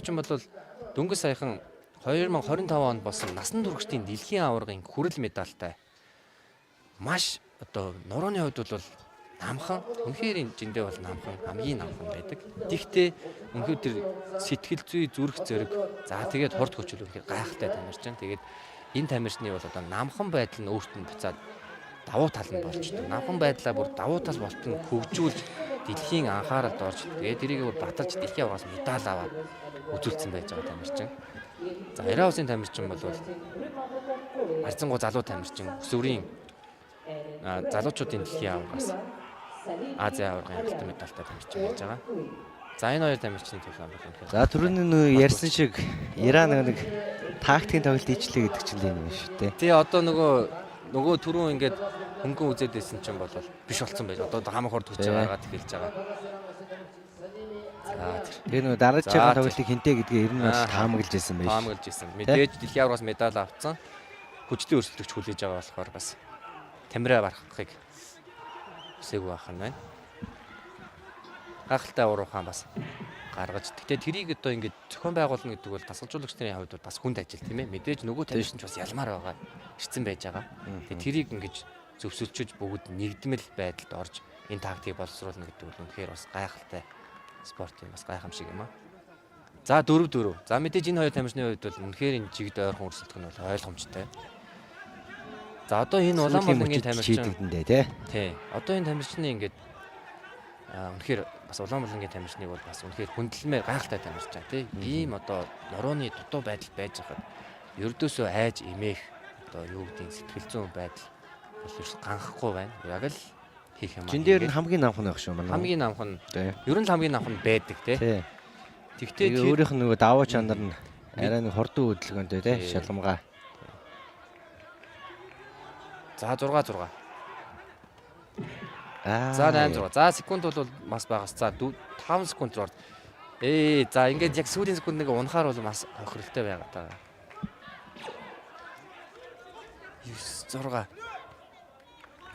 чинь бол дөнгөж саяхан 2025 онд болсон насан туршидын дэлхийн аваргын хүрэл медальтай маш одоо нурууны хувьд бол намхан үнэхээр жиндээ бол намхан хамгийн намхан байдаг. Тэгтээ үнэхээр тэр сэтгэл зүй зүрх зэрэг за тэгээд хурд хүчил үнэхээр гайхалтай тамирчин. Тэгээд энэ тамирчны бол одоо намхан байдал нь өөрт нь буцаад давуу тал нь болж байна. Намхан байдлаа бүр давуу тал болтон хөгжүүлж дэлхийн анхааралд орж тэгээд тэрийг бүр баталж дэлхийн аваас медаль аваад үзүүлсэн байж байгаа тамирчин. За 90 осын тамирчин бол арцангуй залуу тамирчин өсвөрийн залуучуудын дэлхийн аваргаас Азийн аваргын алтан медальтай тамирчин байж байгаа. За энэ хоёр тамирчны төлөв бол үнэхээр. За түрүүний нөгөө ярьсан шиг Иран нэг тактикийн тоглолт хийчлээ гэдэг чинь энэ юм шүү дээ. Тий одоо нөгөө түрүүн ингээд хөнгөн үзээд байсан чинь бол биш болсон байж. Одоо хамаг хурд хүч байгаагаад эхэлж байгаа. Тэгээ нөгөө дараагийн тоглолтыг хинтээ гэдгээ ер нь бол таамаглаж байсан байж. Таамаглаж байсан. Мэдээж дэлхийн авараас медаль авцсан. Хүчтэй өрсөлдөгч хүлээж байгаа болохоор бас тамираа барахыг хүсээгүй байх нь байна. Гахалтай уруухан бас гаргаж. Гэтэ тэрийг одоо ингээд зохион байгуулна гэдэг бол тасгалжуулагч нарын хувьд бол бас хүнд ажил тийм ээ. Мэдээж нөгөө тамирчин ч бас ялмаар байгаа. Ирсэн байж байгаа. Тэгээ тэрийг ингээд зөвсөлчөж бүгд нэгдмэл байдалд орж энэ тактикийг боловсруулна гэдэг бол үнэхээр бас гайхалтай спорт юм, бас гайхамшиг юм аа. За 4-4. За мэдээж энэ хоёр тамирчны хувьд бол үнэхээр энэ чигд ойрхон өрсөлдөх нь бол ойлгомжтой. За одоо энэ Улаанбаатарын тамирчин тий. Одоо энэ тамирчны ингээд үнэхээр бас Улаанбаатарын тамирчныг бол бас үнэхээр хүндэлмээр гайхалтай тамирчин тий. Ийм одоо нурууны дутуу байдал байж хахад ердөөсөө айж имээх одоо юу гэдгийг сэтгэл зүйн байдал бол ерөөс ганхахгүй байна. Яг л хийх юм аа. Жин дээр нь хамгийн намхан байх шүү манай. Хамгийн намхан. Ер нь хамгийн намхан байдаг тий. Тэгтээ өөрийнх нь нөгөө давуу чанар нь арай нэг хурдан хөдөлгөөнтэй тий шалмгаа. За 6-6. За 8-6. За секунд бол бас байгаас. За 5 секунд руу. За ингээд яг сүүлийн секунд нэг унахаар бол бас хохиролтой байгаа даа. 9-6.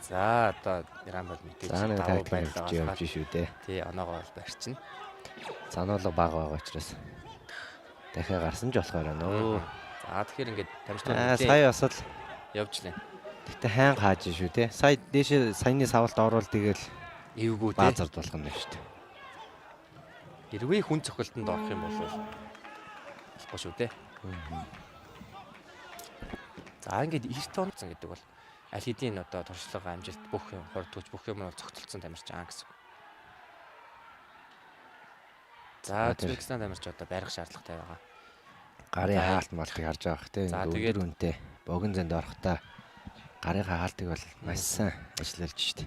За одоо Иран бол мэдээж давуу байлаа явж шүү дээ. Тий, оноогоо бол барьчихна. Санаалга бага байгаа учраас дахиад гарсан ч болохоор нөө. За тэгэхээр ингээд тамирчнаа сая бас л явж лээ. Гэтэ хайн хааж шүү те. Сая дээшээ саяны савалт оруул тэгэл эвгүй те. Баазард болох юм байна шүү дээ. Хэрвээ хүн цохилтонд орох юм бол болохгүй шүү те. За ингээд 9 тонцсон гэдэг бол аль хэдийн одоо туршлага амжилт бүх юм хордгож бүх юм бол цогцолцсон тамирчин гэсэн. За Үзбекистан тамирч одоо барих шаардлагатай байгаа. Гарын хаалт малтыг харж байгаа хэ. Тэгээд үнтэй богино зэнд орохдоо гарын хаалтыг бол маш сайн ажиллаж штэ.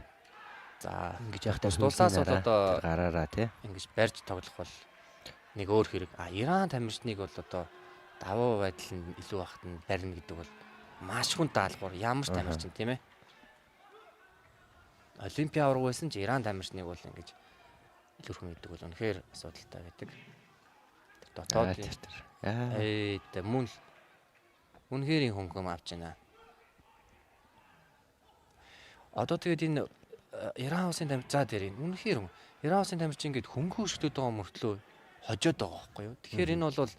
За ингэж явахдаа дулаас бол одоо гараараа тий. Ингэж барьж тоглох бол нэг өөр хэрэг. Иран тамирчныг бол одоо давуу байдал нь илүү багт нь барина гэдэг бол маш хүн даалгавар ямар ч тамирчин тийм ээ. Олимпийн аварга байсан ч Иран тамирчныг бол ингэж илүүрхэн гэдэг бол үнэхээр асуудалтай байдаг. Дотоод мөн үнэхээр хөнгөм авч байна. Одоо тэгээд энэ Иран улсын тамирчин за дээр энэ үнэхээр Иран улсын тамирчин ингээд хөнгөн хөшгөлөд байгаа мөртлөө хожоод байгаа байхгүй юу? Тэгэхээр энэ бол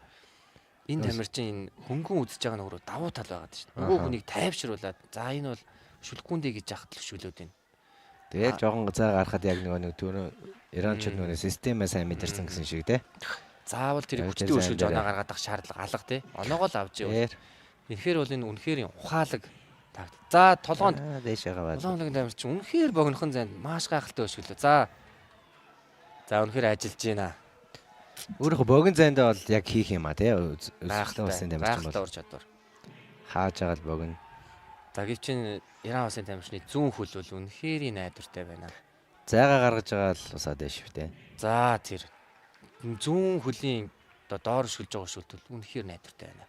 энэ тамирчин хөнгөн үзэж байгаа нөгөө давуу тал байгаа шүү дээ. Нөгөө хүнийг тайвшруулад за энэ бол шүлгүүндээ гэж яхад л шүлөөд байна. Тэгээд жоохон заа гарахад яг нэг түрүү Иранчууд нөгөө системээ сайн мэдэрсэн гэсэн шиг тий. Заавал тэр хүчтэй өршүүлж оноо гаргаад ах шаардлага алга тий. Оноогоо л авч яваа. Тэгэхээр бол энэ үнэхээр ухаалаг тагт. За толгоонд дээш байгаа байна. Улаанбаатарын тамирчин үнэхээр богинохон занд маш гайхалтай өршүүлээ. За үнэхээр ажиллаж байна. Өөрөө богино зайндаа бол яг хийх юм а тий. Гайхалтай улсын тамирчин бол чадвар. Хааж байгаа л богино. За гэвч Иран улсын тамирчны зүүн хөл бол үнэхээр найдвартай байна. Зайгаа гаргаж байгаа л усаад байна шүү дээ. За тэр зүүн хөлийн доор шүлж байгаа шүлт бол үнэхээр найдвартай байна.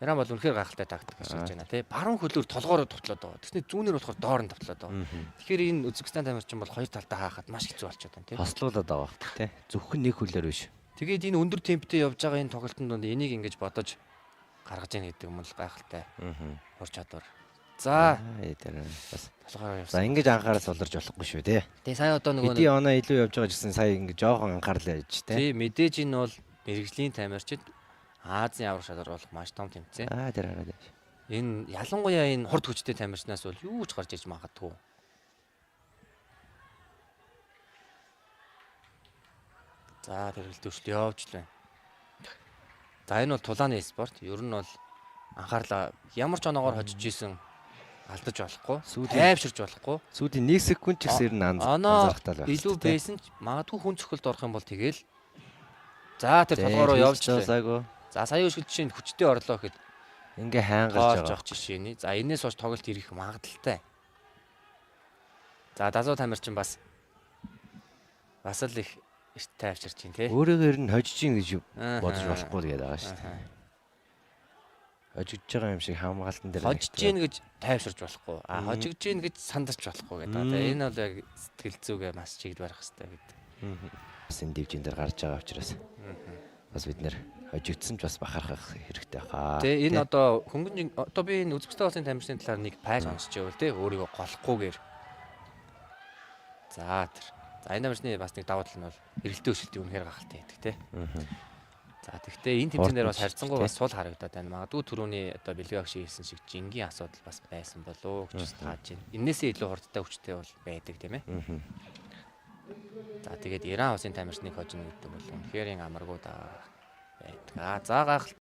Иран бол үнэхээр гайхалтай тактик шилж байна тий. Баруун хөлөөр толгоороо товтлоод байгаа. Тэсний зүүнээр болохоор доор нь товтлоод байгаа. Тэгэхээр энэ Үзбекистан тамирчин бол хоёр талдаа хаахад маш хэцүү болчиход байна тий. Хослуулаад байгаа тий. Зөвхөн нэг хөлөөр биш. Тэгээд энэ өндөр темптэй явж байгаа энэ тоглолтод энийг ингэж бодож гаргаж яах гэдэг юм бол гайхалтай. Ур чадвар. За дээр бас толгойроо за явсан. ингэж анхаараас уларч болохгүй шүү те. Тэгээ сая одоо нөгөө Хэдий оноо илүү явж байгаа гэсэн сая ингэ жоохон анхаарлаа яж те. тий мэдээж энэ бол мэрэгжлийн тамирчид Азийн аврах шалрал болох маш том тэмцээн. Тэр хараад байж. Энэ ялангуяа энэ хурд хүчтэй тамирчнаас бол юу ч гарч иж магадгүй. За тэрэл төвшл явж байна. За энэ бол тулааны спорт. Ер нь бол анхаарлаа ямар ч оноогоор хожиж исэн алдаж болохгүй. Тайвширч болохгүй. Сүүдийн 1 секунд ч гэсэн ер нь Оноо анзаарахтаа байх. илүү байсан ч магадгүй хүн цохилд орох юм бол тэгэл. За тэр толгоороо явж байгаа. За сая өшгөл жишээ нь хүчтэй орлоо гэхэд ингээ хаангарч байгаа жишээний. За энээс хойш тоглолт ирэх магадaltaй. За дазуу тамирчин бас л их тайвширч чинь тий. Өөрөөгөө ер нь хожиж ийн гэж бодож болохгүй гэдэг байгаа шүү дээ. Хожиж байгаа юм шиг хамгаалтан дээр хожиж ийн гэж тайвширч болохгүй. Хожигж ийн гэж сандарч болохгүй гэдэг. Одоо энэ бол яг сэтгэл зүгээ бас чигд барих хэрэгтэй гэдэг. Бас энэ дивжин дээр гарч байгаа учраас бас бид нэр хожигдсан ч бас бахархах хэрэгтэй хаа. Тэгээ энэ одоо хөнгөн одоо би энэ Үзбекистан улсын тамирчны талаар нэг пайж сонсч байвал тий өөрийгөө голохгүйгээр. За тэр. За энэ тамирчны бас нэг давуу тал нь бол эргэлтээ өшөлтийн үнэхээр гахалтай байдаг тий. За тэгвэл энэ тэмцээнээр бас харьцангуй бас сул харагдаад байна. Магадгүй түрүүний одоо бэлгээ агш хийсэн шиг жингийн асуудал бас байсан болов гэж тааж байна. Иннээсээ илүү хурдтай хүчтэй бол байдаг тийм ээ. За тэгээд Иран улсын тамирчныг хожно гэдэг бол үнэхээр амаргүй байдаг. За гайхалтай